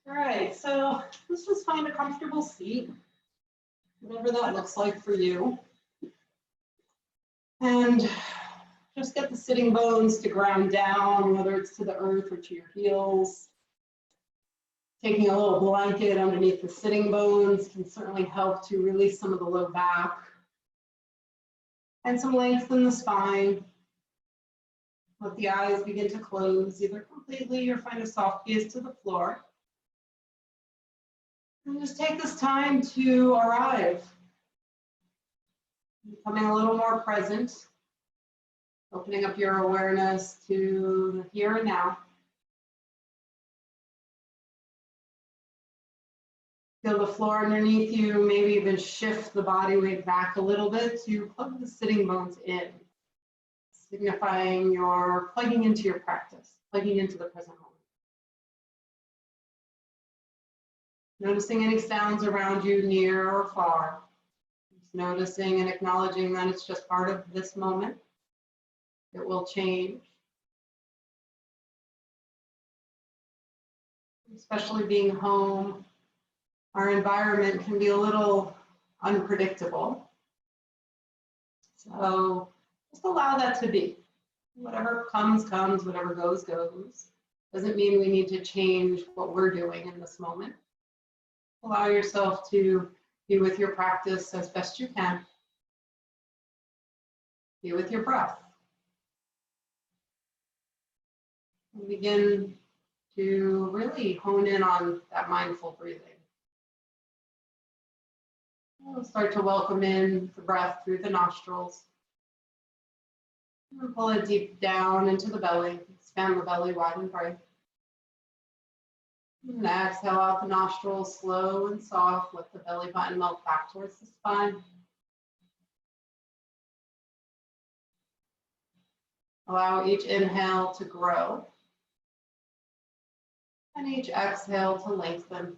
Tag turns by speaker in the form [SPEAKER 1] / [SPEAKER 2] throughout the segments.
[SPEAKER 1] All right, so let's just find a comfortable seat, whatever that looks like for you. And just get the sitting bones to ground down, whether it's to the earth or to your heels. Taking a little blanket underneath the sitting bones can certainly help to release some of the low back and some length in the spine. Let the eyes begin to close, either completely or find a soft gaze to the floor. And just take this time to arrive, becoming a little more present, opening up your awareness to the here and now. Feel the floor underneath you, maybe even shift the body weight back a little bit to plug the sitting bones in, signifying you're plugging into your practice, plugging into the present moment. Noticing any sounds around you, near or far. Just noticing and acknowledging that it's just part of this moment. It will change. Especially being home, our environment can be a little unpredictable. So just allow that to be. Whatever comes, comes, whatever goes, goes. Doesn't mean we need to change what we're doing in this moment. Allow yourself to be with your practice as best you can. Be with your breath. And begin to really hone in on that mindful breathing. We'll start to welcome in the breath through the nostrils. And pull it deep down into the belly. Expand the belly wide and bright. And exhale out the nostrils, slow and soft. Let the belly button melt back towards the spine. Allow each inhale to grow. And each exhale to lengthen.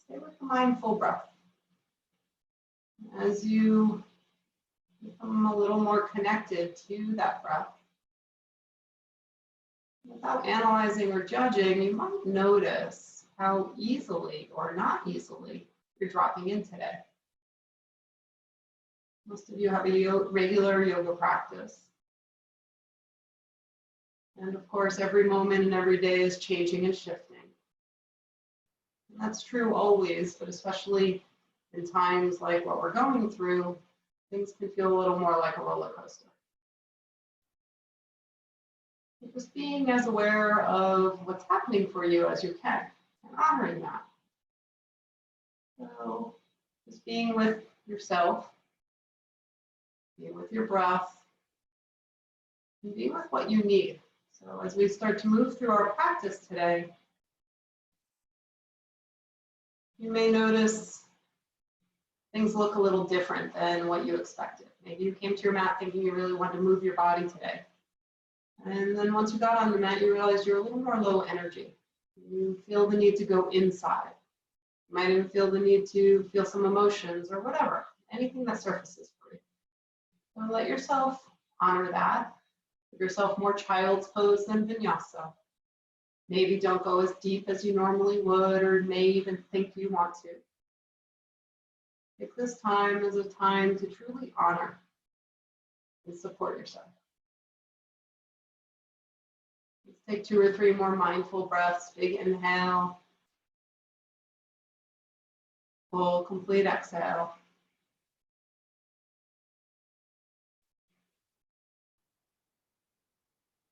[SPEAKER 1] Stay with the mindful breath. As you become a little more connected to that breath, without analyzing or judging, you might notice how easily or not easily you're dropping in today. Most of you have a regular yoga practice. And of course, every moment and every day is changing and shifting. And that's true always, but especially in times like what we're going through, things can feel a little more like a roller coaster. But just being as aware of what's happening for you as you can, and honoring that. So just being with yourself, be with your breath, and be with what you need. So as we start to move through our practice today, you may notice things look a little different than what you expected. Maybe you came to your mat thinking you really wanted to move your body today. And then once you got on the mat, you realized you're a little more low energy. You feel the need to go inside. You might even feel the need to feel some emotions or whatever, anything that surfaces for you. So let yourself honor that. Give yourself more child's pose than vinyasa. Maybe don't go as deep as you normally would, or may even think you want to. Take this time as a time to truly honor and support yourself. Let's take 2 or 3 more mindful breaths. Big inhale. Full, complete exhale.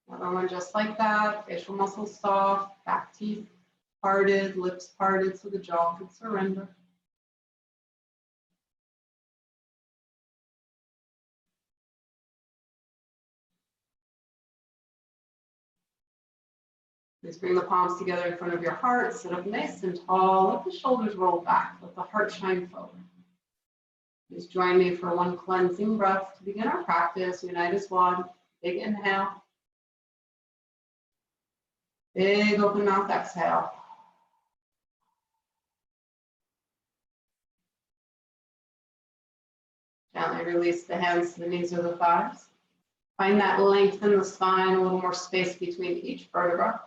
[SPEAKER 1] Another one just like that. Facial muscles soft, back teeth parted, lips parted so the jaw can surrender. Please bring the palms together in front of your heart. Sit up nice and tall. Let the shoulders roll back. Let the heart shine forward. Please join me for one cleansing breath to begin our practice. Unite as one. Big inhale. Big open mouth exhale. Gently release the hands to the knees or the thighs. Find that length in the spine, a little more space between each vertebra.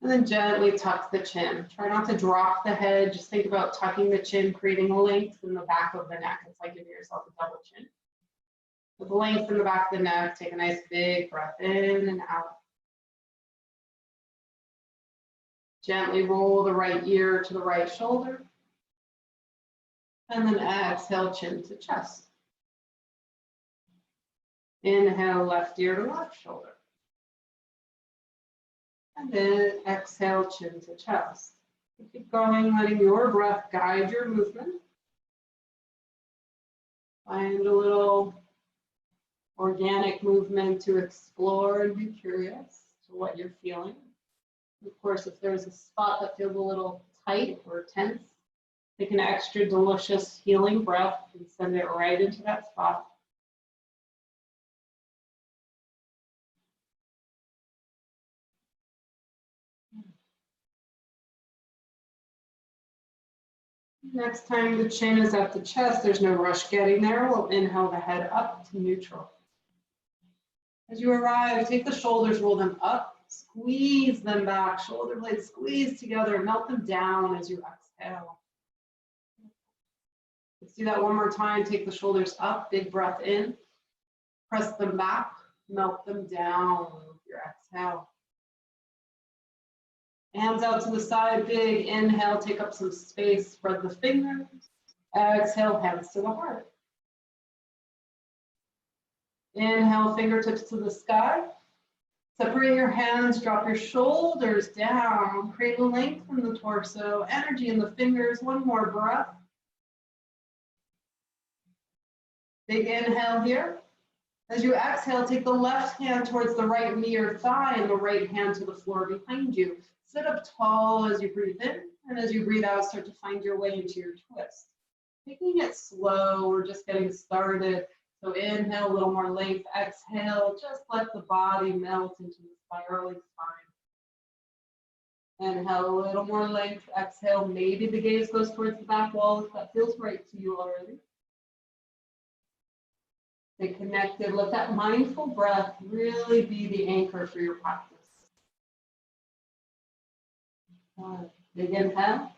[SPEAKER 1] And then gently tuck the chin. Try not to drop the head. Just think about tucking the chin, creating length in the back of the neck. It's like giving yourself a double chin. With length in the back of the neck, take a nice big breath in and out. Gently roll the right ear to the right shoulder. And then exhale, chin to chest. Inhale, left ear to left shoulder. And then exhale, chin to chest. Keep going, letting your breath guide your movement. Find a little organic movement to explore and be curious to what you're feeling. Of course, if there's a spot that feels a little tight or tense, take an extra delicious healing breath and send it right into that spot. Next time the chin is at the chest, there's no rush getting there. We'll inhale the head up to neutral. As you arrive, take the shoulders, roll them up, squeeze them back, shoulder blades squeeze together, melt them down as you exhale. Let's do that one more time. Take the shoulders up, big breath in, press them back, melt them down with your exhale. Hands out to the side, big inhale, take up some space, spread the fingers. Exhale, hands to the heart. Inhale, fingertips to the sky. Separate your hands, drop your shoulders down. Create length in the torso, energy in the fingers. One more breath. Big inhale here. As you exhale, take the left hand towards the right knee or thigh and the right hand to the floor behind you. Sit up tall as you breathe in, and as you breathe out, start to find your way into your twist. Taking it slow, we're just getting started. So inhale, a little more length. Exhale, just let the body melt into the spiraling spine. Inhale, a little more length. Exhale, maybe the gaze goes towards the back wall if that feels right to you already. Stay connected. Let that mindful breath really be the anchor for your practice. Big inhale.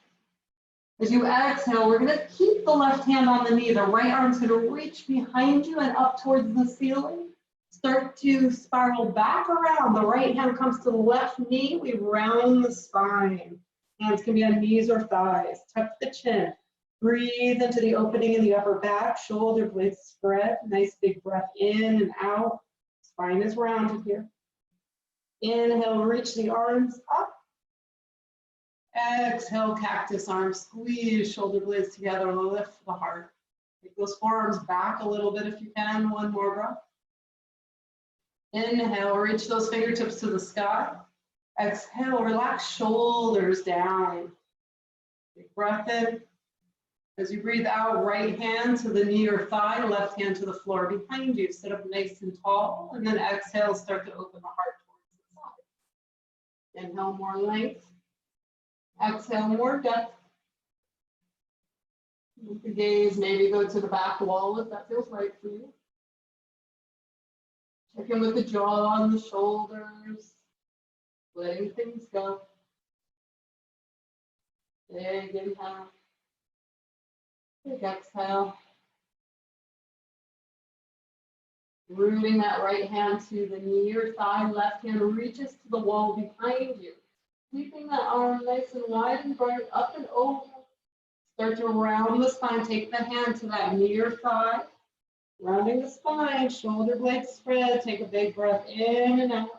[SPEAKER 1] As you exhale, we're going to keep the left hand on the knee. The right arm's going to reach behind you and up towards the ceiling. Start to spiral back around. The right hand comes to the left knee. We round the spine. Hands can be on knees or thighs. Tuck the chin. Breathe into the opening in the upper back. Shoulder blades spread. Nice big breath in and out. Spine is rounded here. Inhale, reach the arms up. Exhale, cactus arms, squeeze shoulder blades together, lift the heart. Take those forearms back a little bit if you can, one more breath. Inhale, reach those fingertips to the sky. Exhale, relax shoulders down. Big breath in. As you breathe out, right hand to the knee or thigh, left hand to the floor behind you. Sit up nice and tall, and then exhale, start to open the heart towards the side. Inhale, more length. Exhale, more depth. With the gaze, maybe go to the back wall if that feels right for you. Check in with the jaw on the shoulders, letting things go. Big inhale. Big exhale. Rooting that right hand to the knee or thigh, left hand reaches to the wall behind you. Sweeping that arm nice and wide and bright, up and over. Start to round the spine. Take the hand to that knee or thigh. Rounding the spine, shoulder blades spread. Take a big breath in and out.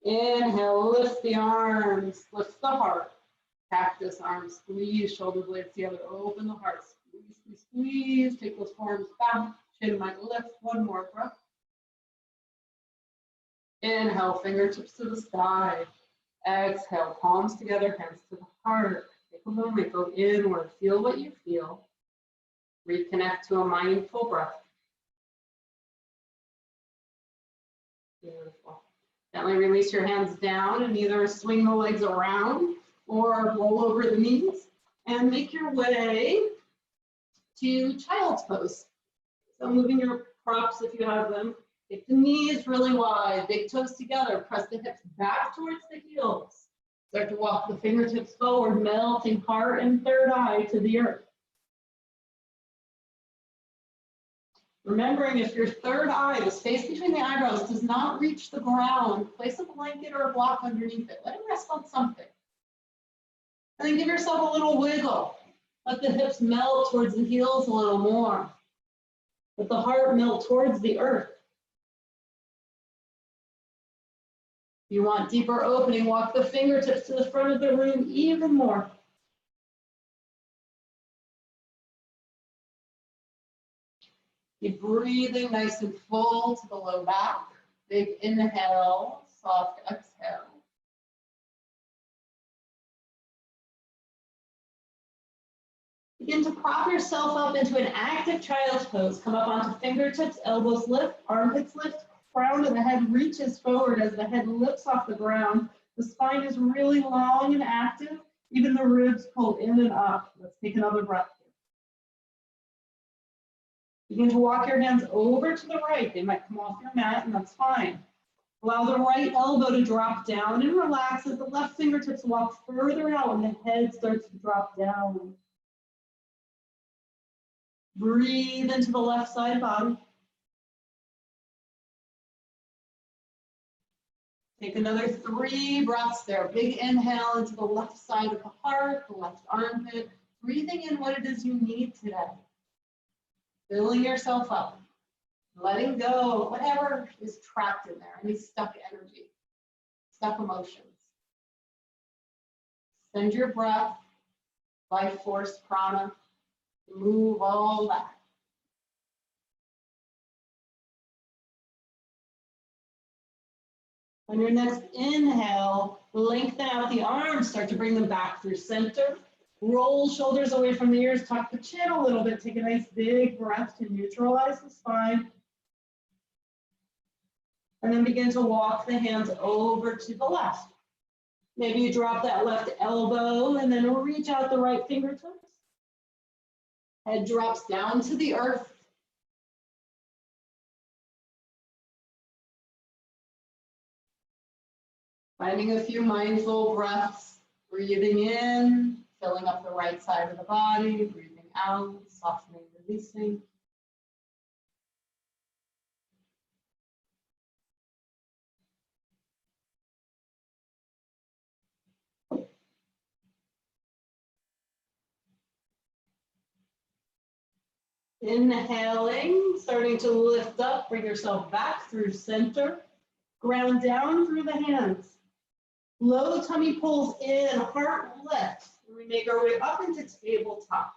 [SPEAKER 1] Inhale, lift the arms, lift the heart. Cactus arms, squeeze shoulder blades together. Open the heart. Squeeze, squeeze, squeeze. Take those forearms back. Chin might lift. One more breath. Inhale, fingertips to the sky. Exhale, palms together, hands to the heart. Take a moment, go inward, feel what you feel. Reconnect to a mindful breath. Beautiful. Gently release your hands down and either swing the legs around or roll over the knees and make your way to child's pose. So moving your props if you have them. Take the knees really wide, big toes together, press the hips back towards the heels. Start to walk the fingertips forward, melting heart and third eye to the earth. Remembering if your third eye, the space between the eyebrows, does not reach the ground, place a blanket or a block underneath it. Let it rest on something. And then give yourself a little wiggle. Let the hips melt towards the heels a little more. Let the heart melt towards the earth. If you want deeper opening, walk the fingertips to the front of the room even more. Keep breathing nice and full to the low back. Big inhale, soft exhale. Begin to prop yourself up into an active child's pose. Come up onto fingertips, elbows lift, armpits lift, crown of the head reaches forward as the head lifts off the ground. The spine is really long and active. Even the ribs pull in and up. Let's take another breath. Begin to walk your hands over to the right. They might come off your mat, and that's fine. Allow the right elbow to drop down and relax as the left fingertips walk further out and the head starts to drop down. Breathe into the left side body. Take another 3 breaths there. Big inhale into the left side of the heart, the left armpit. Breathing in what it is you need today. Filling yourself up, letting go of whatever is trapped in there, any stuck energy, stuck emotions. Send your breath, life force, prana, move all that. On your next inhale, lengthen out the arms, start to bring them back through center. Roll shoulders away from the ears, tuck the chin a little bit. Take a nice big breath to neutralize the spine. And then begin to walk the hands over to the left. Maybe you drop that left elbow and then reach out the right fingertips. Head drops down to the earth. Finding a few mindful breaths, breathing in, filling up the right side of the body, breathing out, softening, releasing. Inhaling, starting to lift up, bring yourself back through center. Ground down through the hands. Low tummy pulls in, heart lifts. We make our way up into tabletop.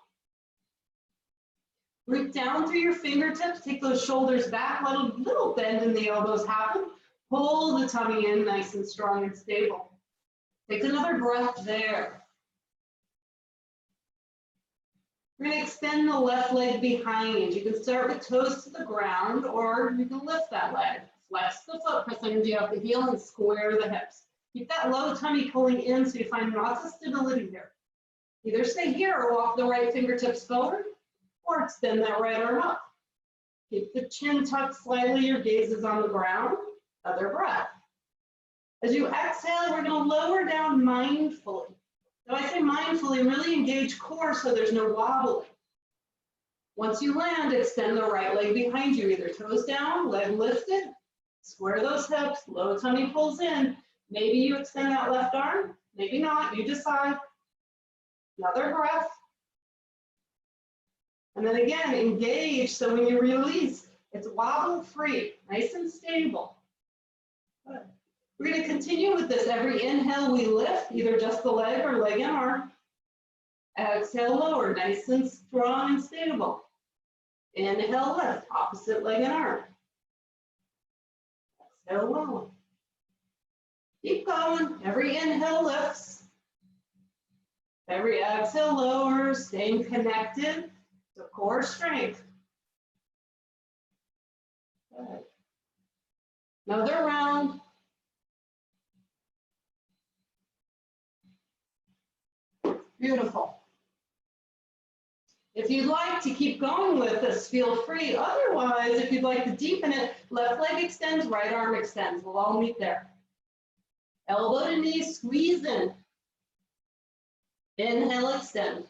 [SPEAKER 1] Root down through your fingertips, take those shoulders back, let a little bend in the elbows happen. Pull the tummy in nice and strong and stable. Take another breath there. We're going to extend the left leg behind. You can start with toes to the ground, or you can lift that leg. Flex the foot, press energy off the heel, and square the hips. Keep that low tummy pulling in so you find lots of stability here. Either stay here or walk the right fingertips forward, or extend that right arm up. Keep the chin tucked slightly, your gaze is on the ground. Another breath. As you exhale, we're going to lower down mindfully. Now I say mindfully, really engage core so there's no wobbling. Once you land, extend the right leg behind you, either toes down, leg lifted, square those hips, low tummy pulls in. Maybe you extend that left arm, maybe not, you decide. Another breath. And then again, engage so when you release, it's wobble free, nice and stable. Good. We're going to continue with this. Every inhale we lift, either just the leg or leg and arm. Exhale, lower, nice and strong and stable. Inhale, lift, opposite leg and arm. Exhale, lower. Keep going. Every inhale lifts. Every exhale lowers, staying connected to core strength. Good. Another round. Beautiful. If you'd like to keep going with this, feel free. Otherwise, if you'd like to deepen it, left leg extends, right arm extends. We'll all meet there. Elbow to knee, squeeze in. Inhale, extend.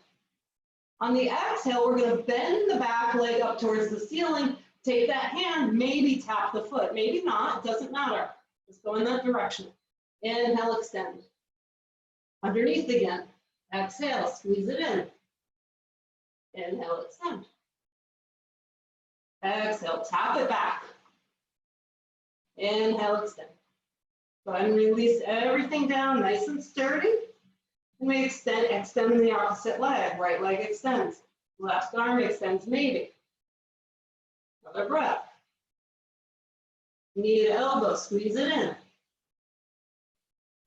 [SPEAKER 1] On the exhale, we're going to bend the back leg up towards the ceiling. Take that hand, maybe tap the foot. Maybe not, it doesn't matter. Just go in that direction. Inhale, extend. Underneath again. Exhale, squeeze it in. Inhale, extend. Exhale, tap it back. Inhale, extend. Go ahead and release everything down nice and sturdy. And we extend the opposite leg. Right leg extends. Left arm extends, maybe. Another breath. Knee to elbow, squeeze it in.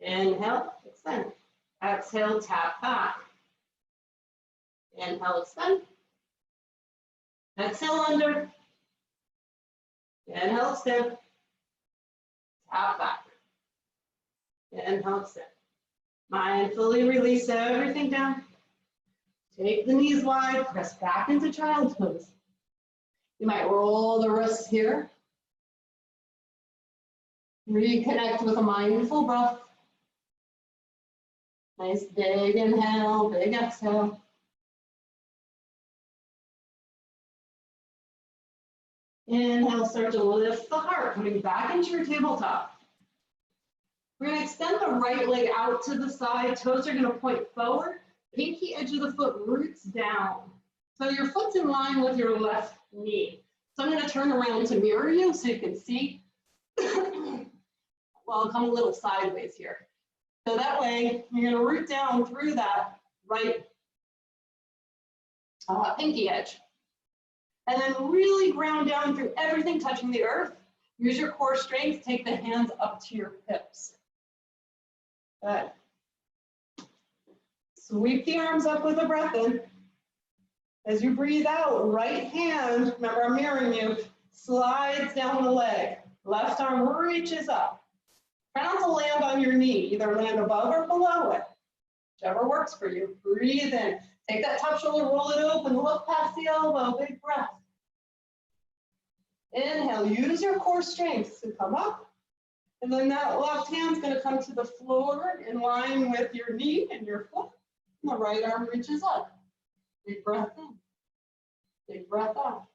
[SPEAKER 1] Inhale, extend. Exhale, tap back. Inhale, extend. Exhale, under. Inhale, extend. Tap back. Inhale, extend. Mindfully release everything down. Take the knees wide, press back into child's pose. You might roll the wrists here. Reconnect with a mindful breath. Nice big inhale, big exhale. Inhale, start to lift the heart, coming back into your tabletop. We're going to extend the right leg out to the side. Toes are going to point forward. Pinky edge of the foot roots down. So your foot's in line with your left knee. So I'm going to turn around to mirror you so you can see. Well, I'll come a little sideways here. So that way, you're going to root down through that right pinky edge. And then really ground down through everything touching the earth. Use your core strength. Take the hands up to your hips. Good. Sweep the arms up with a breath in. As you breathe out, right hand, remember I'm mirroring you, slides down the leg. Left arm reaches up. Try not to land on your knee, either land above or below it. Whichever works for you. Breathe in. Take that top shoulder, roll it open, look past the elbow, big breath. Inhale, use your core strength to come up. And then that left hand's going to come to the floor in line with your knee and your foot. And the right arm reaches up. Big breath in. Big breath out.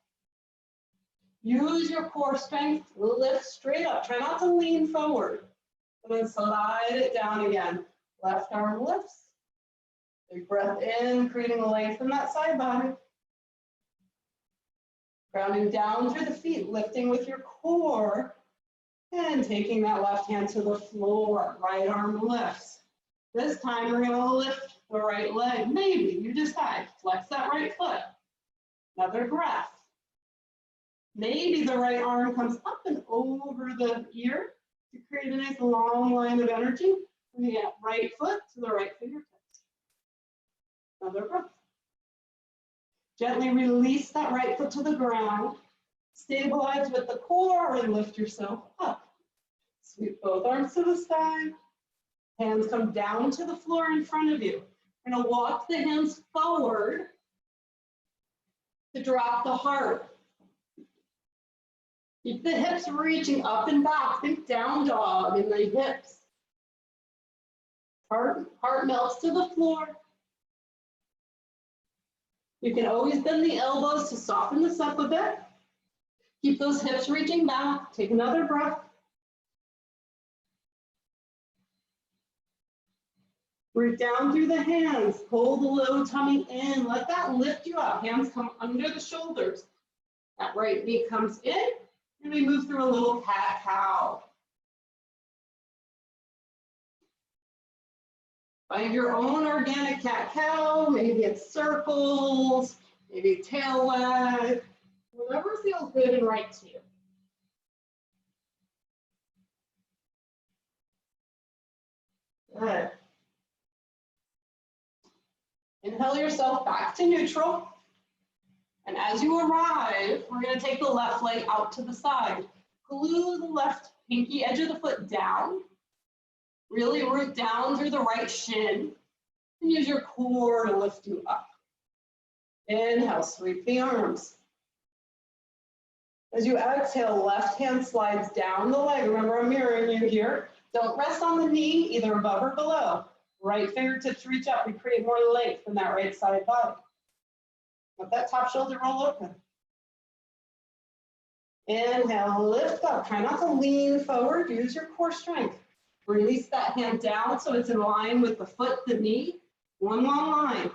[SPEAKER 1] Use your core strength. Lift straight up. Try not to lean forward. And then slide it down again. Left arm lifts. Big breath in, creating a length in that side body. Grounding down through the feet, lifting with your core. And taking that left hand to the floor, right arm lifts. This time we're going to lift the right leg. Maybe you decide, flex that right foot. Another breath. Maybe the right arm comes up and over the ear to create a nice long line of energy. Bring that right foot to the right fingertips. Another breath. Gently release that right foot to the ground. Stabilize with the core and lift yourself up. Sweep both arms to the side. Hands come down to the floor in front of you. We're going to walk the hands forward to drop the heart. Keep the hips reaching up and back. Think down dog in the hips. Heart melts to the floor. You can always bend the elbows to soften this up a bit. Keep those hips reaching back. Take another breath. Root down through the hands. Pull the low tummy in. Let that lift you up. Hands come under the shoulders. That right knee comes in. And we move through a little cat-cow. Find your own organic cat-cow. Maybe it's circles, maybe tail wag, whatever feels good and right to you. Good. Inhale yourself back to neutral. And as you arrive, we're going to take the left leg out to the side. Glue the left pinky edge of the foot down. Really root down through the right shin. And use your core to lift you up. Inhale, sweep the arms. As you exhale, left hand slides down the leg. Remember, I'm mirroring you here. Don't rest on the knee, either above or below. Right fingertips reach up. We create more length in that right side body. Let that top shoulder roll open. Inhale, lift up. Try not to lean forward. Use your core strength. Release that hand down so it's in line with the foot, the knee. One long line.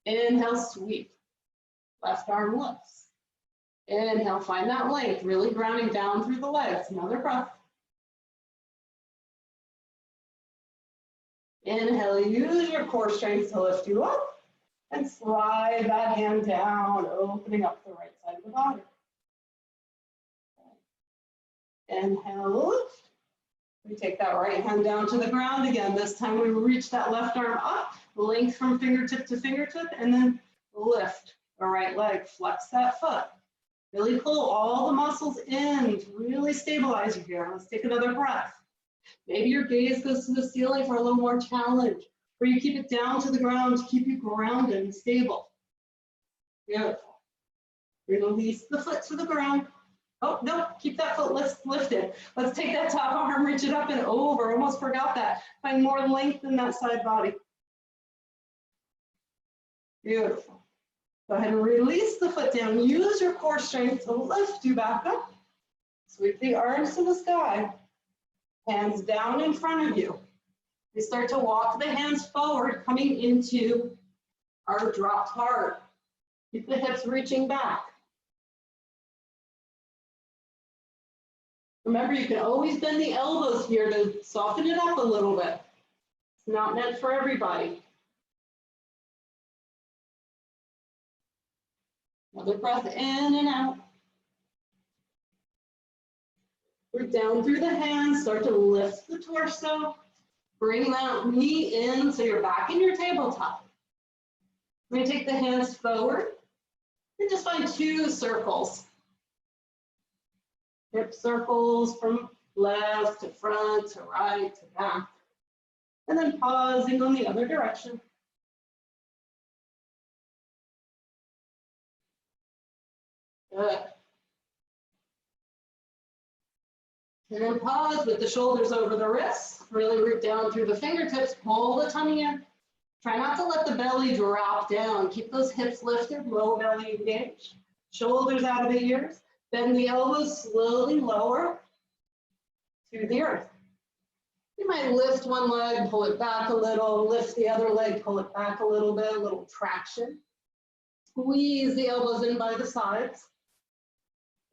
[SPEAKER 1] Inhale, sweep. Left arm lifts. Inhale, find that length, really grounding down through the legs. Another breath. Inhale, use your core strength to lift you up and slide that hand down, opening up the right side of the body. Inhale, lift. We take that right hand down to the ground again. This time we reach that left arm up, length from fingertip to fingertip, and then lift the right leg, flex that foot. Really pull all the muscles in to really stabilize you here. Let's take another breath. Maybe your gaze goes to the ceiling for a little more challenge, or you keep it down to the ground to keep you grounded and stable. Beautiful. Release the foot to the ground. Oh, no, keep that foot lifted. Let's take that top arm, reach it up and over. Almost forgot that. Find more length in that side body. Beautiful. Go ahead and release the foot down. Use your core strength to lift you back up. Sweep the arms to the sky. Hands down in front of you. We start to walk the hands forward, coming into our dropped heart. Keep the hips reaching back. Remember, you can always bend the elbows here to soften it up a little bit. It's not meant for everybody. Another breath in and out. Root down through the hands, start to lift the torso. Bring that knee in so you're back in your tabletop. We're going to take the hands forward and just find 2 circles. Hip circles from left to front to right to back. And then pausing on the other direction. Good. And then pause with the shoulders over the wrists. Really root down through the fingertips. Pull the tummy in. Try not to let the belly drop down. Keep those hips lifted, low belly engaged. Shoulders out of the ears. Bend the elbows slowly lower to the earth. You might lift one leg, pull it back a little, lift the other leg, pull it back a little bit, a little traction. Squeeze the elbows in by the sides.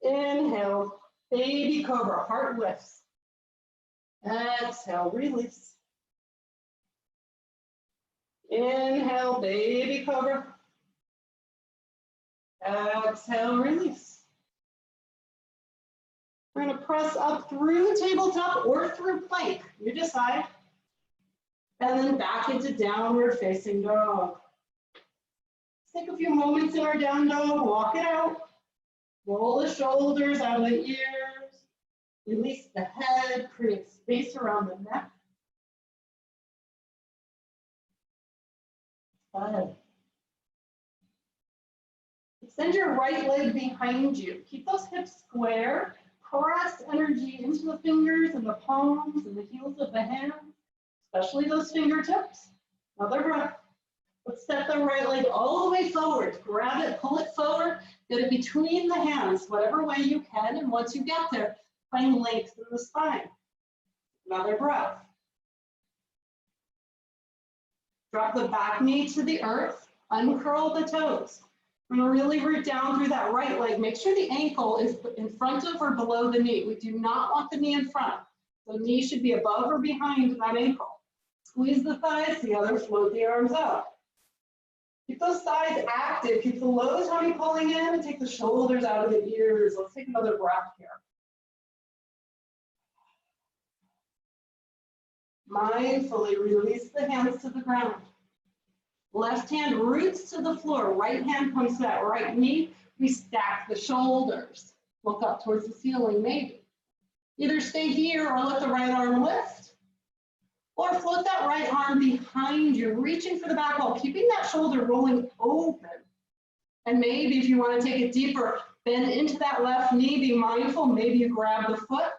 [SPEAKER 1] Inhale, baby cobra, heart lifts. Exhale, release. Inhale, baby cobra. Exhale, release. We're going to press up through tabletop or through plank. You decide. And then back into downward facing dog. Let's take a few moments in our down dog, walk it out. Roll the shoulders out of the ears. Release the head, create space around the neck. Good. Extend your right leg behind you. Keep those hips square. Press energy into the fingers and the palms and the heels of the hands, especially those fingertips. Another breath. Let's step the right leg all the way forward. Grab it, pull it forward, get it between the hands, whatever way you can. And once you get there, find length in the spine. Another breath. Drop the back knee to the earth, uncurl the toes. We're going to really root down through that right leg. Make sure the ankle is in front of or below the knee. We do not want the knee in front. The knee should be above or behind that ankle. Squeeze the thighs together, float the arms out. Keep those thighs active. Keep the low tummy pulling in and take the shoulders out of the ears. Let's take another breath here. Mindfully release the hands to the ground. Left hand roots to the floor. Right hand comes to that right knee. We stack the shoulders. Look up towards the ceiling, maybe. Either stay here or let the right arm lift. Or float that right arm behind you, reaching for the back wall, keeping that shoulder rolling open. And maybe if you want to take it deeper, bend into that left knee, be mindful, maybe you grab the foot,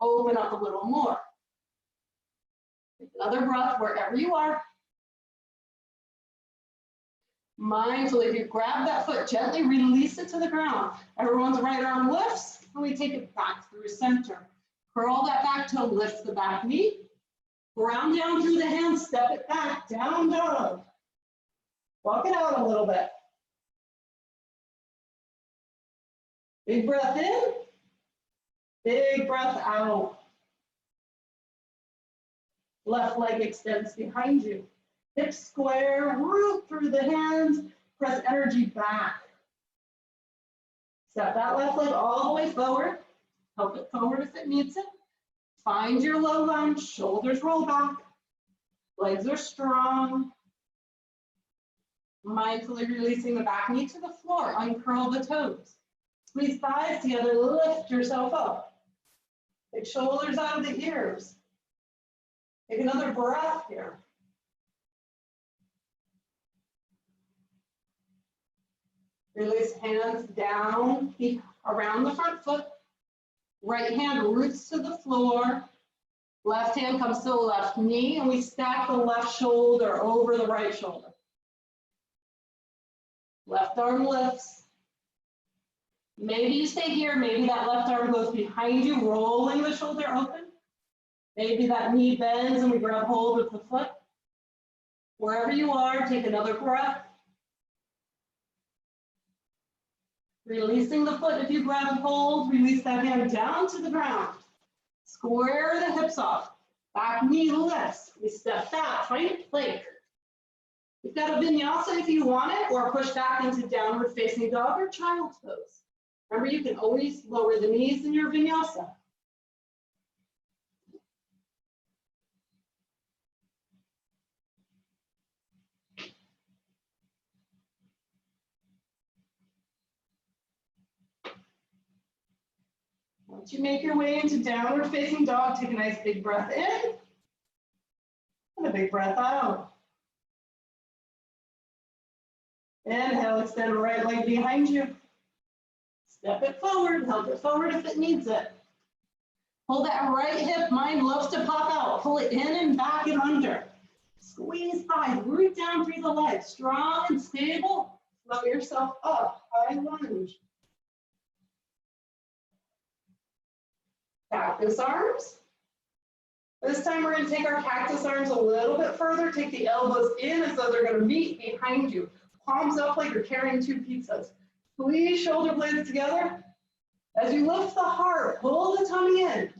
[SPEAKER 1] open up a little more. Take another breath wherever you are. Mindful, if you grab that foot, gently release it to the ground. Everyone's right arm lifts, and we take it back through center. Curl that back toe, lift the back knee. Ground down through the hands, step it back, down dog. Walk it out a little bit. Big breath in, big breath out. Left leg extends behind you. Hips square, root through the hands, press energy back. Step that left leg all the way forward. Help it forward if it needs it. Find your low lunge, shoulders roll back. Legs are strong. Mindfully releasing the back knee to the floor, uncurl the toes. Squeeze thighs together, lift yourself up. Take shoulders out of the ears. Take another breath here. Release hands down around the front foot. Right hand roots to the floor. Left hand comes to the left knee, and we stack the left shoulder over the right shoulder. Left arm lifts. Maybe you stay here. Maybe that left arm goes behind you, rolling the shoulder open. Maybe that knee bends and we grab hold of the foot. Wherever you are, take another breath. Releasing the foot, if you grab hold, release that hand down to the ground. Square the hips off. Back knee lifts. We step back, right plank. You've got a vinyasa if you want it, or push back into downward facing dog or child's pose. Remember, you can always lower the knees in your vinyasa. Once you make your way into downward facing dog, take a nice big breath in and a big breath out. Inhale, extend right leg behind you. Step it forward, help it forward if it needs it. Pull that right hip, mine loves to pop out. Pull it in and back and under. Squeeze thighs, root down through the legs. Strong and stable, float yourself up, high lunge. Cactus arms. This time we're going to take our cactus arms a little bit further. Take the elbows in as though they're going to meet behind you. Palms up like you're carrying two pizzas. Squeeze shoulder blades together. As you lift the heart, pull the tummy in.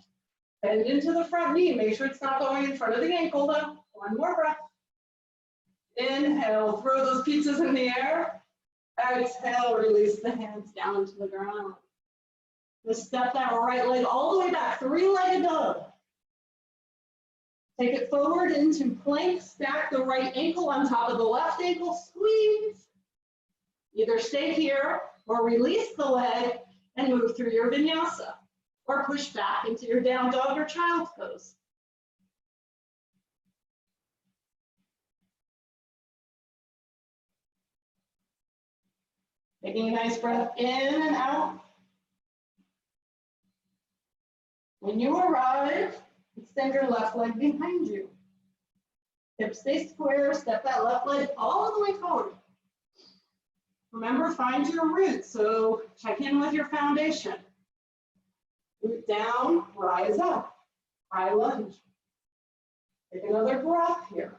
[SPEAKER 1] Bend into the front knee. Make sure it's not going in front of the ankle though. One more breath. Inhale, throw those pizzas in the air. Exhale, release the hands down to the ground. Just step that right leg all the way back, three-legged dog. Take it forward into plank, stack the right ankle on top of the left ankle, squeeze. Either stay here or release the leg and move through your vinyasa, or push back into your down dog or child's pose. Taking a nice breath in and out. When you arrive, extend your left leg behind you. Hips stay square, step that left leg all the way forward. Remember, find your root, so check in with your foundation. Root down, rise up, high lunge. Take another breath here.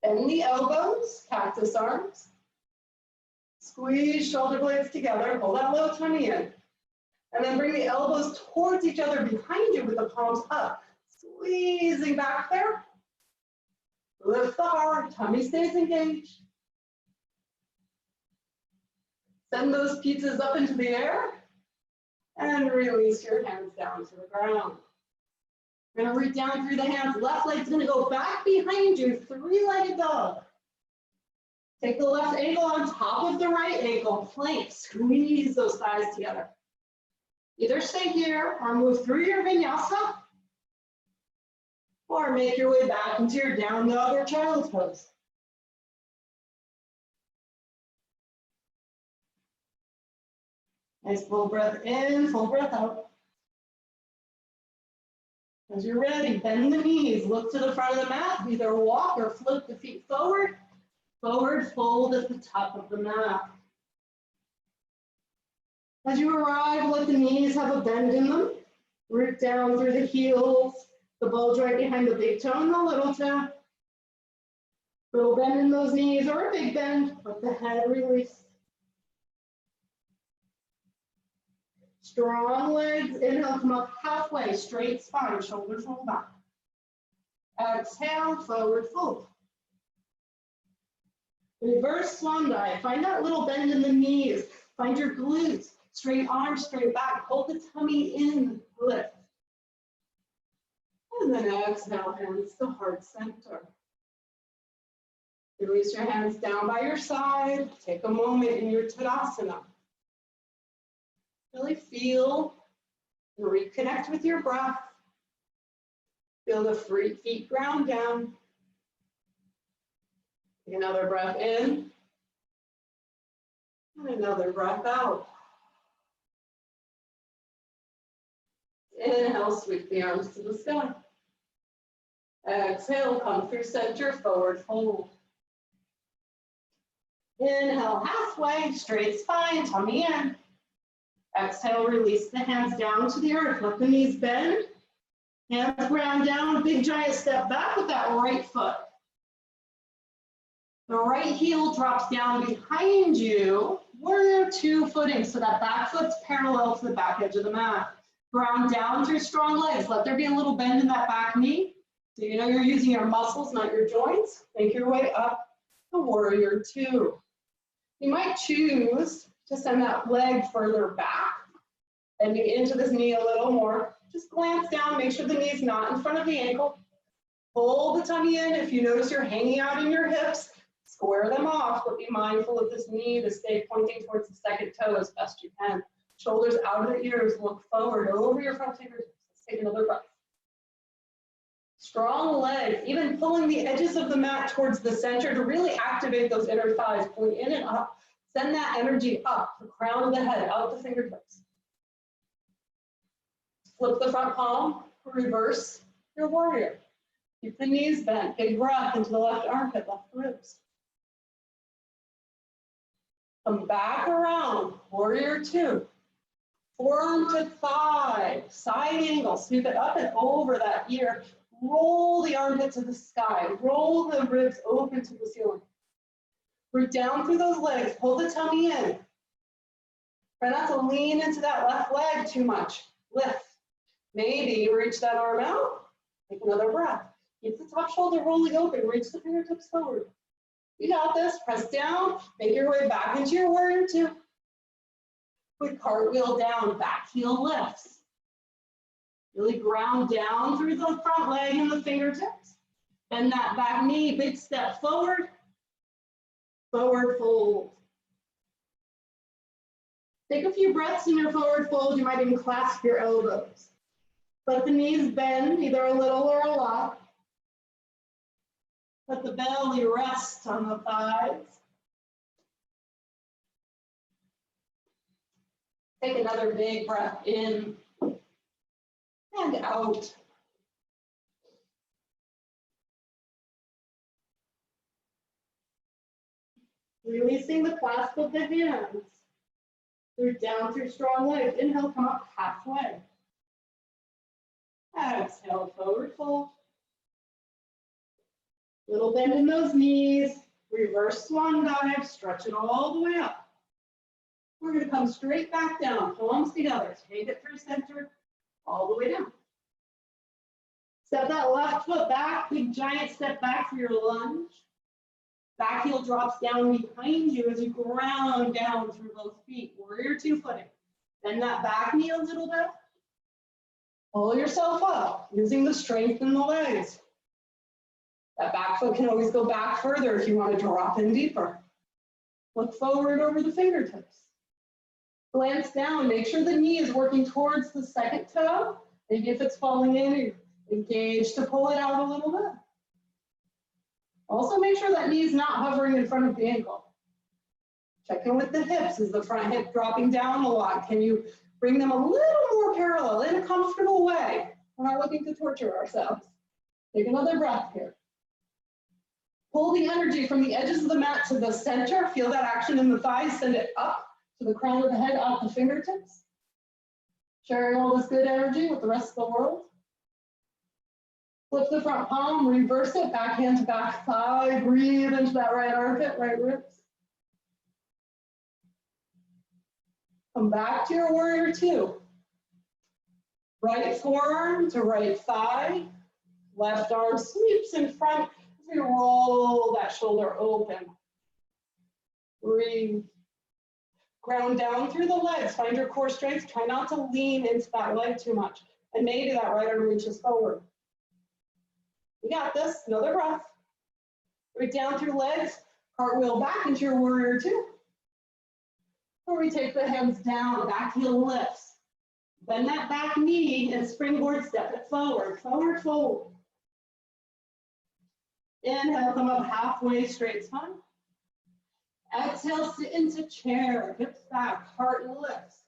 [SPEAKER 1] Bend the elbows, cactus arms. Squeeze shoulder blades together, pull that low tummy in. And then bring the elbows towards each other behind you with the palms up. Squeezing back there. Lift the heart, tummy stays engaged. Send those pizzas up into the air. And release your hands down to the ground. We're gonna reach down through the hands. Left leg's gonna go back behind you, three-legged dog. Take the left ankle on top of the right ankle, plank, squeeze those thighs together. Either stay here or move through your vinyasa, or make your way back into your down dog or child's pose. Nice full breath in, full breath out. As you're ready, bend the knees, look to the front of the mat, either walk or float the feet forward. Forward fold at the top of the mat. As you arrive, let the knees have a bend in them. Root down through the heels, the bulge right behind the big toe and the little toe. Little bend in those knees or a big bend, let the head release. Strong legs, inhale, come up halfway, straight spine, shoulders roll back. Exhale, forward fold. Reverse swan dive, find that little bend in the knees, find your glutes, straight arms, straight back, hold the tummy in, lift. And then exhale, hands to heart center. Release your hands down by your side, take a moment in your Tadasana. Really feel and reconnect with your breath. Feel the feet ground down. Take another breath in. And another breath out. Inhale, sweep the arms to the sky. Exhale, come through center, forward fold. Inhale, halfway, straight spine, tummy in. Exhale, release the hands down to the earth. Let the knees bend. Hands ground down, big giant step back with that right foot. The right heel drops down behind you. Warrior two footing, so that back foot's parallel to the back edge of the mat. Ground down through strong legs. Let there be a little bend in that back knee. So you know you're using your muscles, not your joints. Make your way up to warrior two. You might choose to send that leg further back, bending into this knee a little more. Just glance down, make sure the knee's not in front of the ankle. Pull the tummy in. If you notice you're hanging out in your hips, square them off, but be mindful of this knee to stay pointing towards the second toe as best you can. Shoulders out of the ears, look forward over your front fingertips. Let's take another breath. Strong legs, even pulling the edges of the mat towards the center to really activate those inner thighs. Pull in and up. Send that energy up, the crown of the head, out the fingertips. Flip the front palm, reverse your warrior. Keep the knees bent, big breath into the left armpit, left ribs. Come back around, warrior two. Forearm to thigh, side angle, sweep it up and over that ear. Roll the armpit to the sky, roll the ribs open to the ceiling. Root down through those legs, pull the tummy in. Try not to lean into that left leg too much. Lift. Maybe reach that arm out. Take another breath. Keep the top shoulder rolling open. Reach the fingertips forward. You got this. Press down. Make your way back into your warrior two. Quick cartwheel down. Back heel lifts. Really ground down through the front leg and the fingertips. Bend that back knee. Big step forward. Forward fold. Take a few breaths in your forward fold. You might even clasp your elbows. Let the knees bend, either a little or a lot. Let the belly rest on the thighs. Take another big breath in and out. Releasing the clasp of the hands. Root down through strong legs. Inhale, come up halfway. Exhale, forward fold. Little bend in those knees. Reverse swan dive. Stretch it all the way up. We're going to come straight back down. Palms together. Take it through center. All the way down. Step that left foot back. Big giant step back for your lunge. Back heel drops down behind you as you ground down through both feet. Warrior two footing. Bend that back knee a little bit. Pull yourself up using the strength in the legs. That back foot can always go back further if you want to drop in deeper. Look forward over the fingertips. Glance down. Make sure the knee is working towards the second toe. Maybe if it's falling in, engage to pull it out a little bit. Also make sure that knee is not hovering in front of the ankle. Check in with the hips. Is the front hip dropping down a lot? Can you bring them a little more parallel in a comfortable way? We're not looking to torture ourselves. Take another breath here. Pull the energy from the edges of the mat to the center. Feel that action in the thighs. Send it up to the crown of the head, out the fingertips. Sharing all this good energy with the rest of the world. Flip the front palm, reverse it, back hand to back thigh. Breathe into that right armpit, right ribs. Come back to your warrior two. Right forearm to right thigh. Left arm sweeps in front as we roll that shoulder open. Breathe. Ground down through the legs. Find your core strength. Try not to lean into that leg too much. And maybe that right arm reaches forward. You got this. Another breath. Right down through legs. Cartwheel back into your warrior two. Or we take the hands down, back heel lifts. Bend that back knee and springboard step it forward. Forward fold. Inhale, come up halfway, straight spine. Exhale, sit into chair, hips back, heart lifts.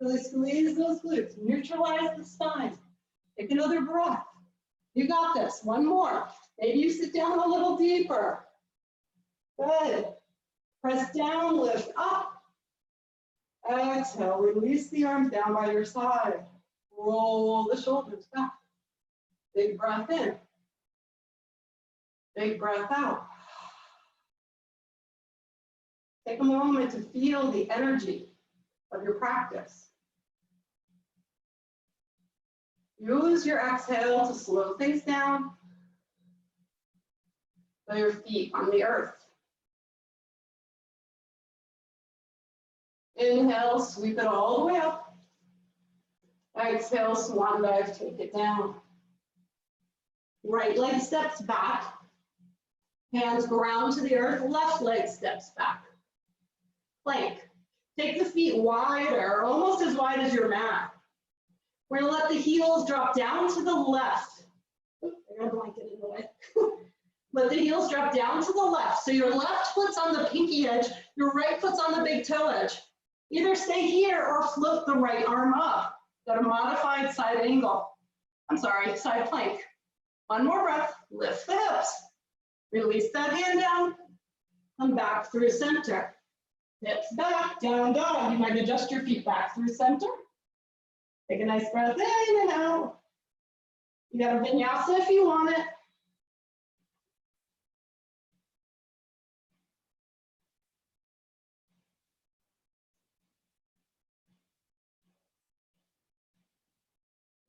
[SPEAKER 1] Really squeeze those glutes, neutralize the spine. Take another breath. You got this, one more. Maybe you sit down a little deeper. Good. Press down, lift up. Exhale, release the arms down by your side. Roll the shoulders back. Big breath in. Big breath out. Take a moment to feel the energy of your practice. Use your exhale to slow things down. Feel your feet on the earth. Inhale, sweep it all the way up. Exhale, swan dive, take it down. Right leg steps back. Hands ground to the earth, left leg steps back. Plank. Take the feet wider, almost as wide as your mat. We're gonna let the heels drop down to the left. Oops, I got a blanket in the way. Let the heels drop down to the left. So your left foot's on the pinky edge, your right foot's on the big toe edge. Either stay here or flip the right arm up. Got a modified side angle. I'm sorry, side plank. One more breath, lift the hips. Release that hand down. Come back through center. Hips back, down dog. You might adjust your feet back through center. Take a nice breath in and out. You got a vinyasa if you want it.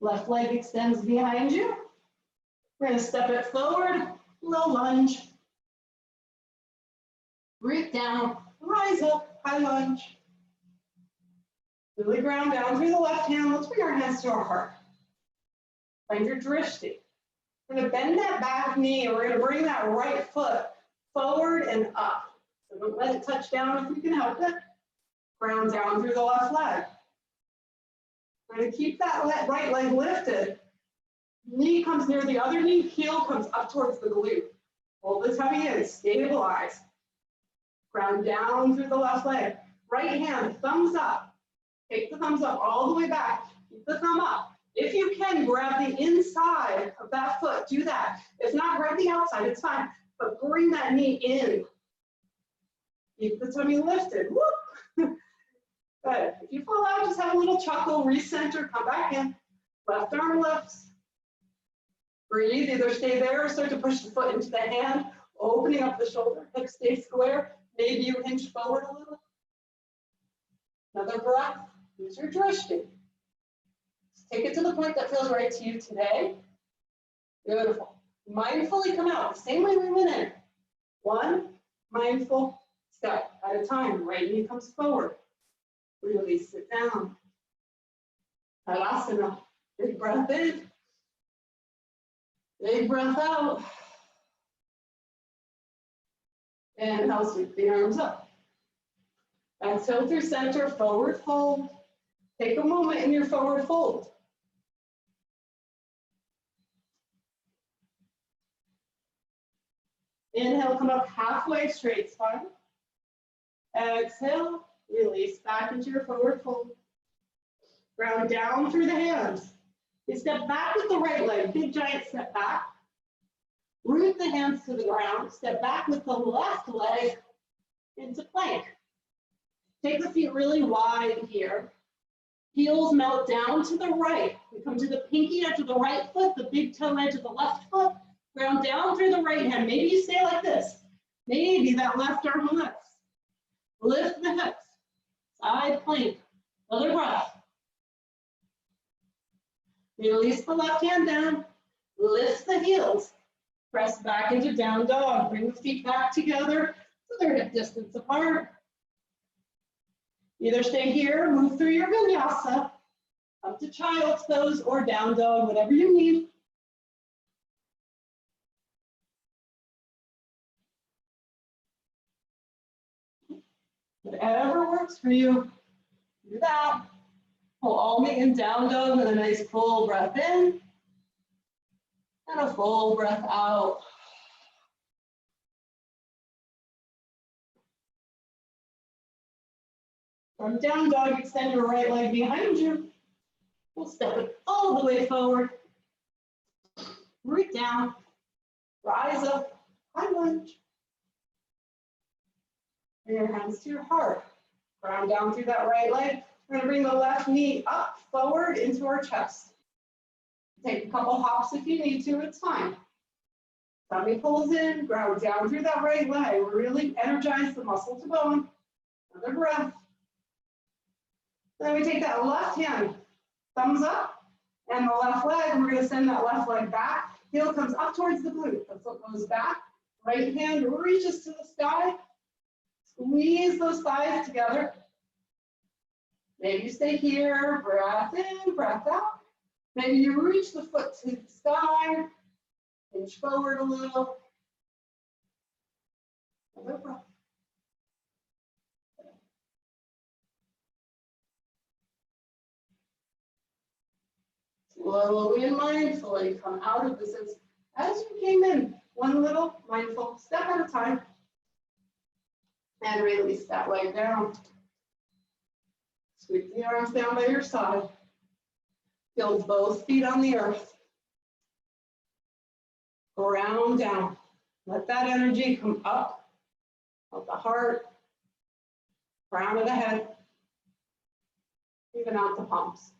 [SPEAKER 1] Left leg extends behind you. We're going to step it forward, low lunge. Breathe down, rise up, high lunge. Really ground down through the left hand. Let's bring our hands to our heart. Find your drishti. We're going to bend that back knee and we're going to bring that right foot forward and up. So don't let it touch down if you can help it. Ground down through the left leg. We're going to keep that right leg lifted. Knee comes near the other knee, heel comes up towards the glute. Hold the tummy in, stabilize. Ground down through the left leg. Right hand, thumbs up. Take the thumbs up all the way back. Keep the thumb up. If you can, grab the inside of that foot. Do that. If not, grab the outside. It's fine. But bring that knee in. Keep the tummy lifted. Whoop. Good. If you fall out, just have a little chuckle, recenter, come back in. Left arm lifts. Breathe, either stay there or start to push the foot into the hand, opening up the shoulder, hips stay square. Maybe you hinge forward a little. Another breath. Use your drishti. Take it to the point that feels right to you today. Beautiful. Mindfully come out the same way we went in. One mindful step at a time. Right knee comes forward. Release it down. Halasana. Big breath in. Big breath out. Inhale, sweep the arms up. Exhale through center, forward fold. Take a moment in your forward fold. Inhale, come up halfway, straight spine. Exhale, release back into your forward fold. Ground down through the hands. You step back with the right leg, big giant step back. Root the hands to the ground, step back with the left leg into plank. Take the feet really wide here. Heels melt down to the right. We come to the pinky edge of the right foot, the big toe edge of the left foot. Ground down through the right hand. Maybe you stay like this. Maybe that left arm lifts. Lift the hips. Side plank. Another breath. Release the left hand down. Lift the heels. Press back into down dog. Bring the feet back together so they're hip distance apart. Either stay here, move through your vinyasa, up to child's pose or down dog, whatever you need. Whatever works for you, do that. We'll all meet in down dog with a nice full breath in and a full breath out. From down dog, extend your right leg behind you. We'll step it all the way forward. Root down, rise up, high lunge. Bring your hands to your heart. Ground down through that right leg. We're going to bring the left knee up, forward into our chest. Take a couple hops if you need to, it's fine. Tummy pulls in, ground down through that right leg. Really energize the muscle to bone. Another breath. Then we take that left hand, thumbs up, and the left leg, and we're going to send that left leg back. Heel comes up towards the glute. The foot goes back. Right hand reaches to the sky. Squeeze those thighs together. Maybe you stay here, breath in, breath out. Maybe you reach the foot to the sky, hinge forward a little. Another breath. Slowly and mindfully come out of this as you came in, one little mindful step at a time. And release that leg down. Sweep the arms down by your side. Feel both feet on the earth. Ground down. Let that energy come up, out the heart, crown of the head, even out the palms.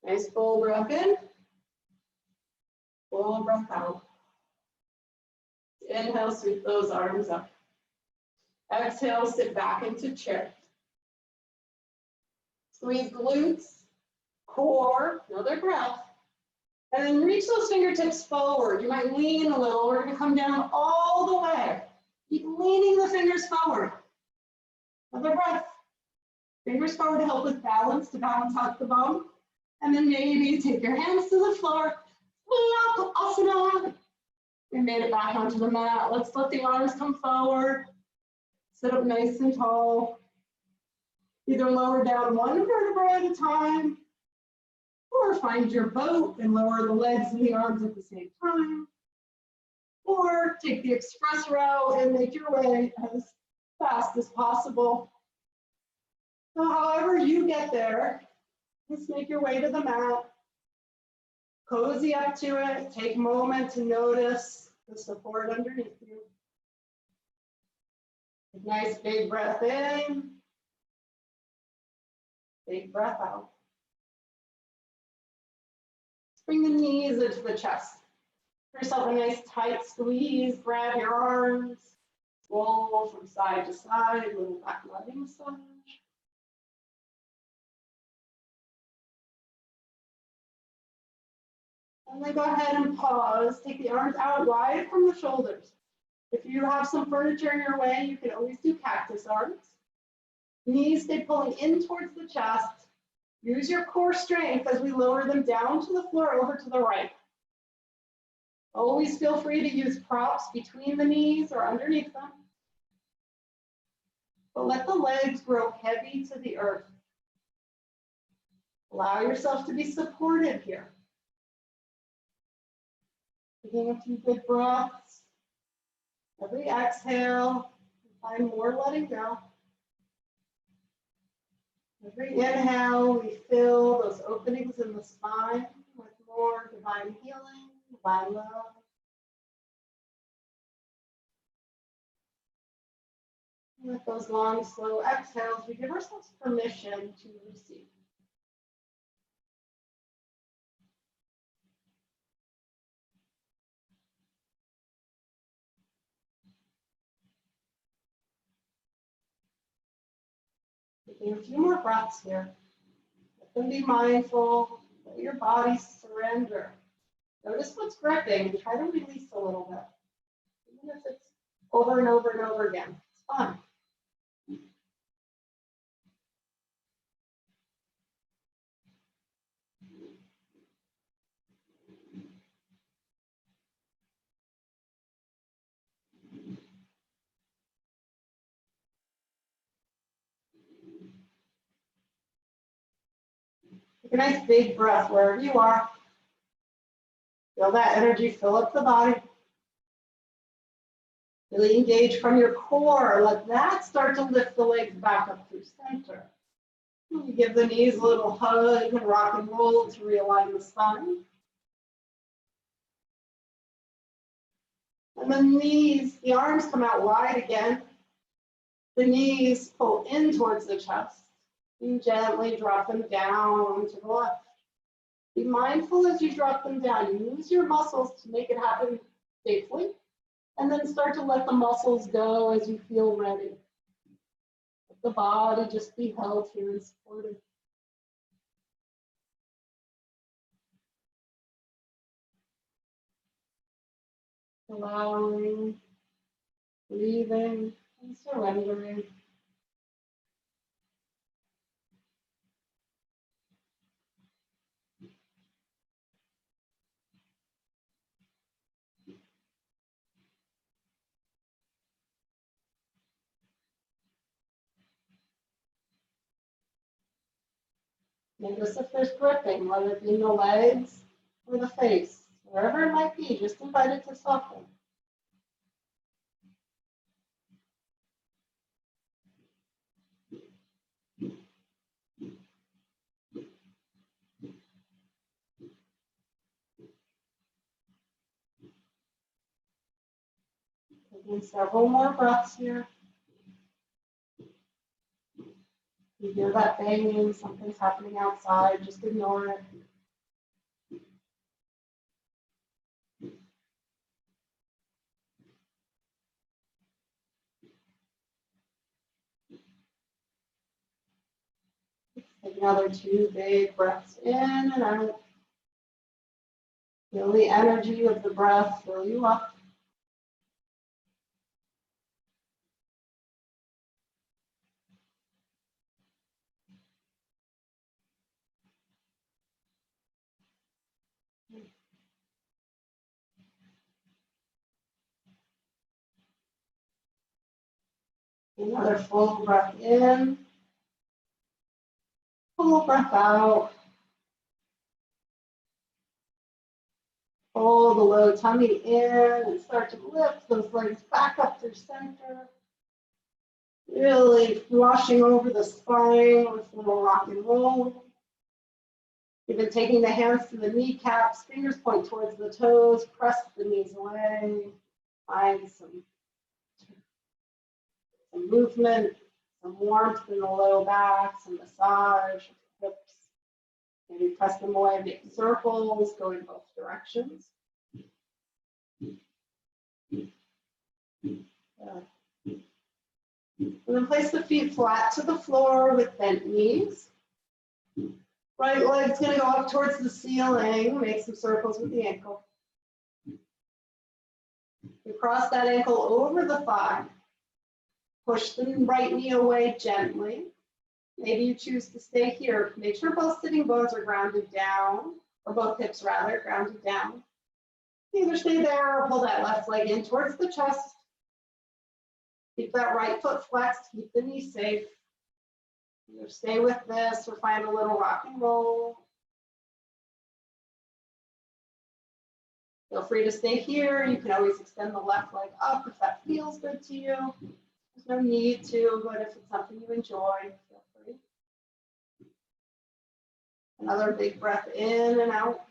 [SPEAKER 1] Nice full breath in, full breath out. Inhale, sweep those arms up. Exhale, sit back into chair. Squeeze glutes, core, another breath. And then reach those fingertips forward. You might lean a little. We're going to come down all the way. Keep leaning the fingers forward. Another breath. Fingers forward to help with balance, to balance out the bone. And then maybe take your hands to the floor. Up, asana. We made it back onto the mat. Let's let the arms come forward. Sit up nice and tall. Either lower down one vertebra at a time, or find your boat and lower the legs and the arms at the same time. Or take the express route and make your way as fast as possible. So however you get there, just make your way to the mat. Cozy up to it. Take a moment to notice the support underneath you. Nice big breath in. Big breath out. Bring the knees into the chest. Give yourself a nice tight squeeze. Grab your arms. Roll from side to side. Little back leg massage. And then go ahead and pause. Take the arms out wide from the shoulders. If you have some furniture in your way, you can always do cactus arms. Knees stay pulling in towards the chest. Use your core strength as we lower them down to the floor over to the right. Always feel free to use props between the knees or underneath them. But let the legs grow heavy to the earth. Allow yourself to be supported here. Taking a few good breaths. Every exhale,
[SPEAKER 2] Find more letting go. Every inhale, we fill those openings in the spine with more divine healing, divine love. With those long, slow exhales, we give ourselves permission to receive. Taking a few more breaths here. Let them be mindful. Let your body surrender. Notice what's gripping and try to release a little bit. Even if it's over and over and over again. It's fun. Take a nice big breath wherever you are. Feel that energy fill up the body. Really engage from your core. Let that start to lift the legs back up through center. You give the knees a little hug and rock and roll to realign the spine. And the knees, the arms come out wide again. The knees pull in towards the chest. You gently drop them down to the left. Be mindful as you drop them down. Use your muscles to make it happen safely. And then start to let the muscles go as you feel ready. Let the body just be held here and supported. Allowing, breathing, and surrendering. Notice if there's gripping, whether it be in the legs or the face, wherever it might be, just invite it to soften. Taking several more breaths here. You hear that banging, something's happening outside, just ignore it. Take another 2 big breaths in and out. Feel the energy of the breath fill you up. Another full breath in. Full breath out. Pull the low tummy in and start to lift those legs back up through center. Really washing over the spine with a little rock and roll. Even taking the hands to the kneecaps, fingers point towards the toes, press the knees away. Find some movement, some warmth in the low back, some massage, hips. Maybe press them away, make circles, go in both directions. And then place the feet flat to the floor with bent knees. Right leg's going to go up towards the ceiling, make some circles with the ankle. You cross that ankle over the thigh. Push the right knee away gently. Maybe you choose to stay here. Make sure both sitting bones are grounded down, or both hips rather, grounded down. Either stay there or pull that left leg in towards the chest. Keep that right foot flexed, keep the knee safe. Either stay with this or find a little rock and roll. Feel free to stay here. You can always extend the left leg up if that feels good to you. As no need to, but if it's something you enjoy, feel free. Another big breath in and out.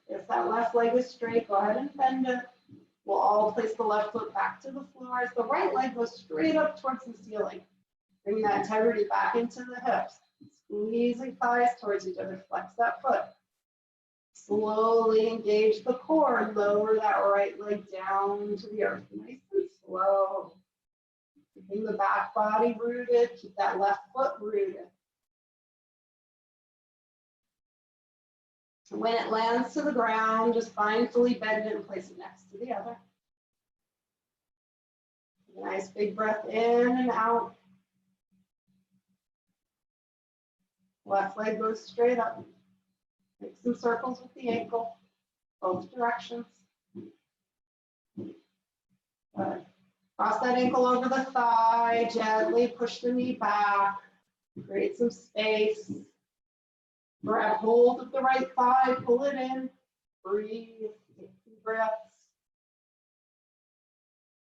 [SPEAKER 2] If that left leg is straight, go ahead and bend it. We'll all place the left foot back to the floor as the right leg goes straight up towards the ceiling. Bring that integrity back into the hips. Squeezing thighs towards each other. Flex that foot. Slowly engage the core. Lower that right leg down to the earth. Nice and slow. Keeping the back body rooted. Keep that left foot rooted. So when it lands to the ground, just mindfully bend it and place it next to the other. Nice big breath in and out. Left leg goes straight up. Make some circles with the ankle, both directions. Good. Cross that ankle over the thigh, gently push the knee back, create some space. Grab hold of the right thigh, pull it in, breathe, take 2 breaths.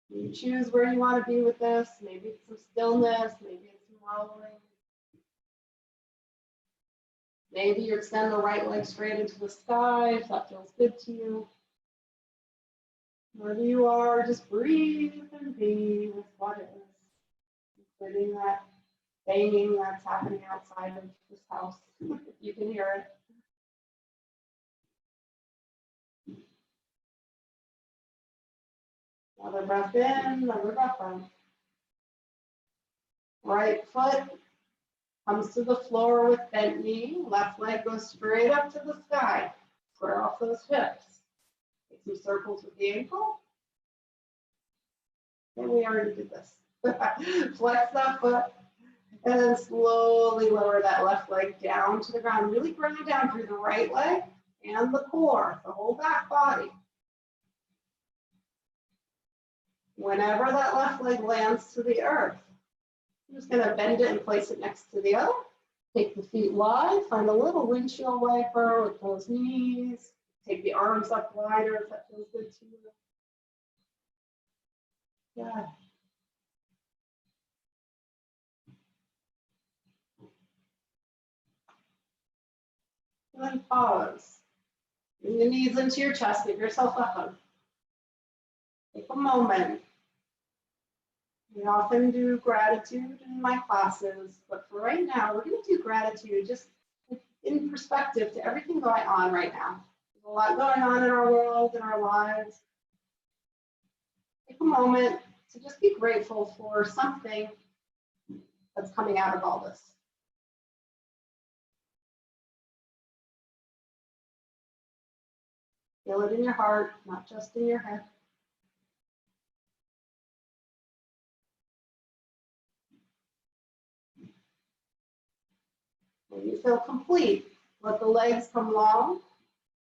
[SPEAKER 2] You choose where you want to be with this. Maybe it's some stillness, maybe it's some rolling. Maybe you extend the right leg straight into the sky if that feels good to you. Wherever you are, just breathe and be with what is, including that banging that's happening outside of this house, if you can hear it. Another breath in, another breath out. Right foot comes to the floor with bent knee. Left leg goes straight up to the sky. Square off those hips. Make some circles with the ankle. And we already did this. Flex that foot. And then slowly lower that left leg down to the ground. Really grind down through the right leg and the core, the whole back body. Whenever that left leg lands to the earth, I'm just going to bend it and place it next to the other. Take the feet wide, find a little windshield wiper with those knees. Take the arms up wider if that feels good to you. Yeah. And then pause. Bring the knees into your chest, give yourself a hug. Take a moment. We often do gratitude in my classes, but for right now, we're going to do gratitude just in perspective to everything going on right now. There's a lot going on in our world, in our lives. Take a moment to just be grateful for something that's coming out of all this. Feel it in your heart, not just in your head. When you feel complete, let the legs come long.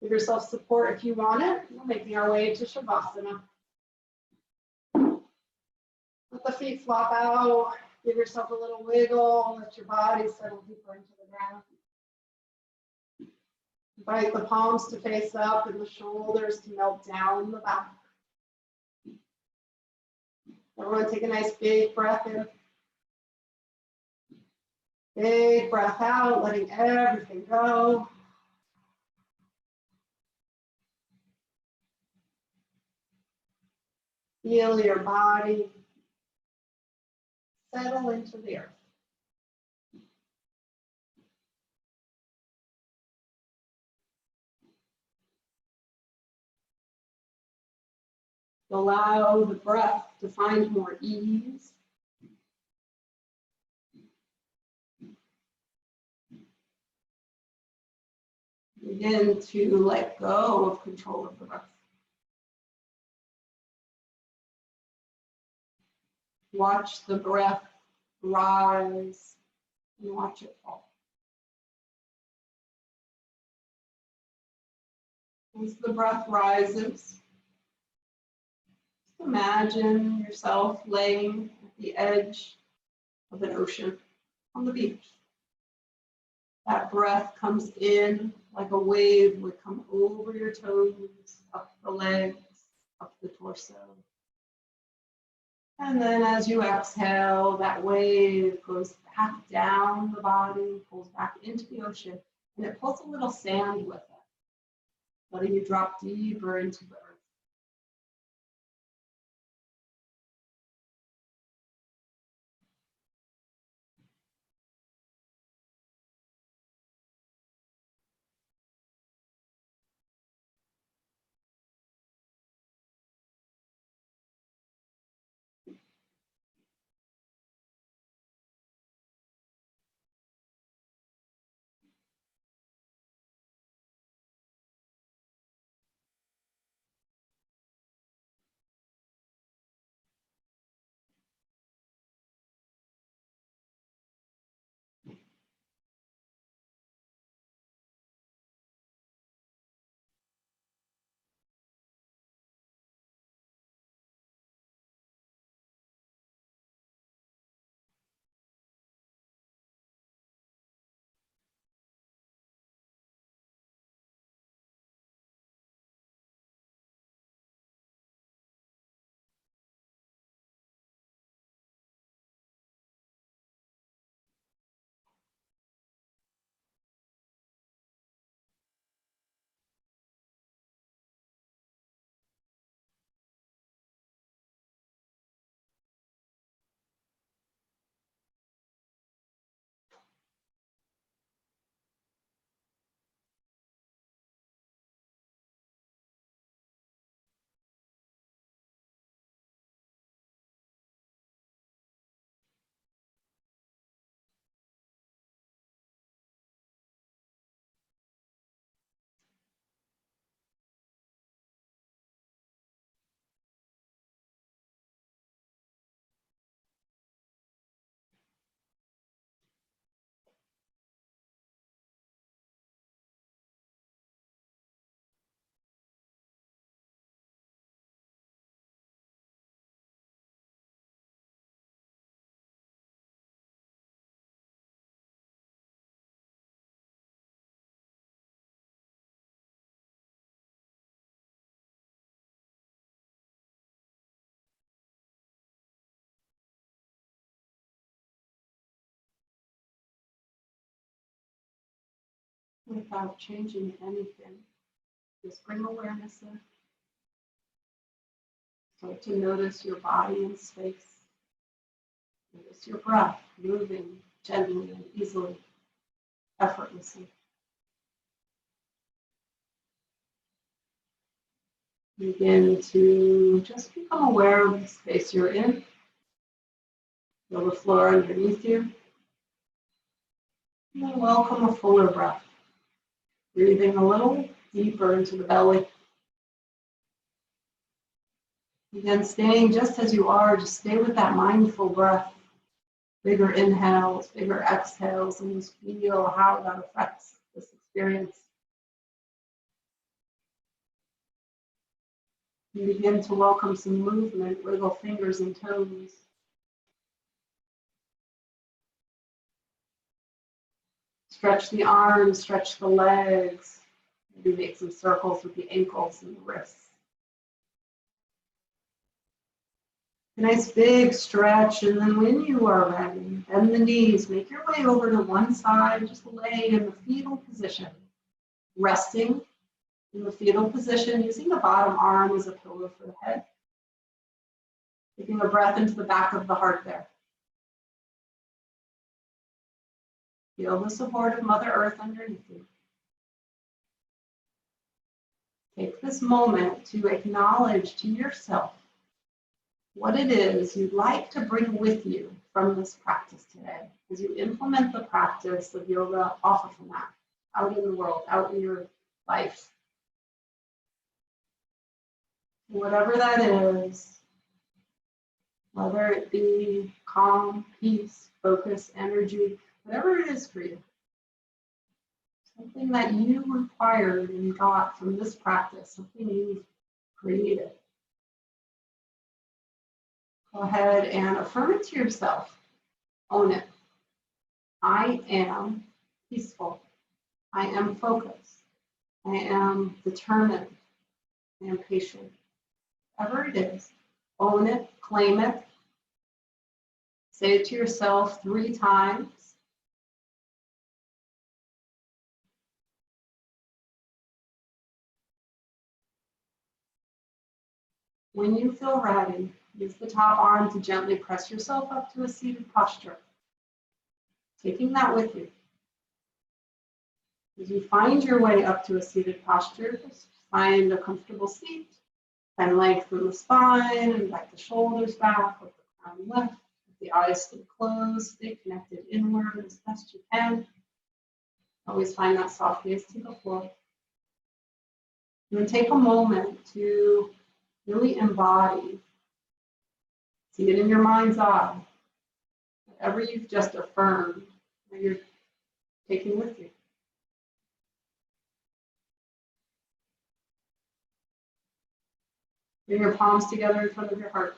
[SPEAKER 2] Give yourself support if you want it. We're making our way to Shavasana. Let the feet flop out. Give yourself a little wiggle. Let your body settle deeper into the ground. Invite the palms to face up and the shoulders to melt down the back. Everyone take a nice big breath in. Big breath out, letting everything go. Feel your body settle into the earth. Allow the breath to find more ease. Begin to let go of control of the breath. Watch the breath rise and watch it fall. As the breath rises, imagine yourself laying at the edge of an ocean on the beach.
[SPEAKER 1] That breath comes in like a wave would come over your toes, up the legs, up the torso. And then as you exhale, that wave goes back down the body, pulls back into the ocean, and it pulls a little sand with it, letting you drop deeper into the earth. Without changing anything, just bring awareness in. Start to notice your body in space. Notice your breath moving gently and easily, effortlessly. Begin to just become aware of the space you're in. Feel the floor underneath you. And then welcome a fuller breath. Breathing a little deeper into the belly. Again, staying just as you are, just stay with that mindful breath. Bigger inhales, bigger exhales, and just feel how that affects this experience. You begin to welcome some movement, wiggle fingers and toes. Stretch the arms, stretch the legs. Maybe make some circles with the ankles and the wrists. A nice big stretch, and then when you are ready, bend the knees, make your way over to one side, just lay in the fetal position. Resting in the fetal position, using the bottom arm as a pillow for the head. Taking a breath into the back of the heart there. Feel the support of Mother Earth underneath you. Take this moment to acknowledge to yourself what it is you'd like to bring with you from this practice today. As you implement the practice of yoga off of the mat, out in the world, out in your life. Whatever that is, whether it be calm, peace, focus, energy, whatever it is for you. Something that you required and got from this practice, something you've created. Go ahead and affirm it to yourself. Own it. I am peaceful. I am focused. I am determined. I am patient. Whatever it is, own it, claim it. Say it to yourself 3 times. When you feel ready, use the top arm to gently press yourself up to a seated posture. Taking that with you. As you find your way up to a seated posture, just find a comfortable seat, and lengthen the spine, and back the shoulders back, with the crown left, with the eyes stay closed, stay connected inward as best you can. Always find that soft gaze to the floor. And then take a moment to really embody, see it in your mind's eye, whatever you've just affirmed that you're taking with you. Bring your palms together in front of your heart.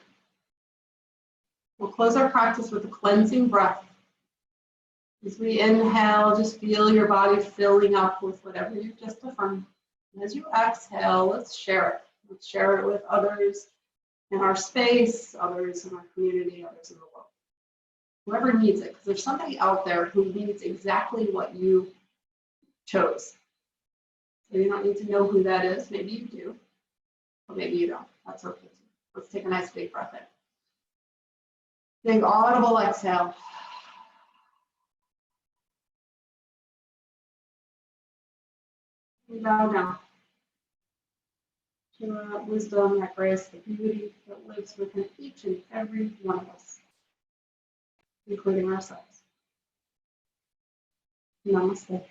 [SPEAKER 1] We'll close our practice with a cleansing breath. As we inhale, just feel your body filling up with whatever you've just affirmed. And as you exhale, let's share it. Let's share it with others in our space, others in our community, others in the world. Whoever needs it, because there's somebody out there who needs exactly what you chose. So you don't need to know who that is. Maybe you do, or maybe you don't. That's okay too. Let's take a nice big breath in. Big audible exhale. We bow down to that wisdom, that grace, the beauty that lives within each and every one of us, including ourselves. Namaste.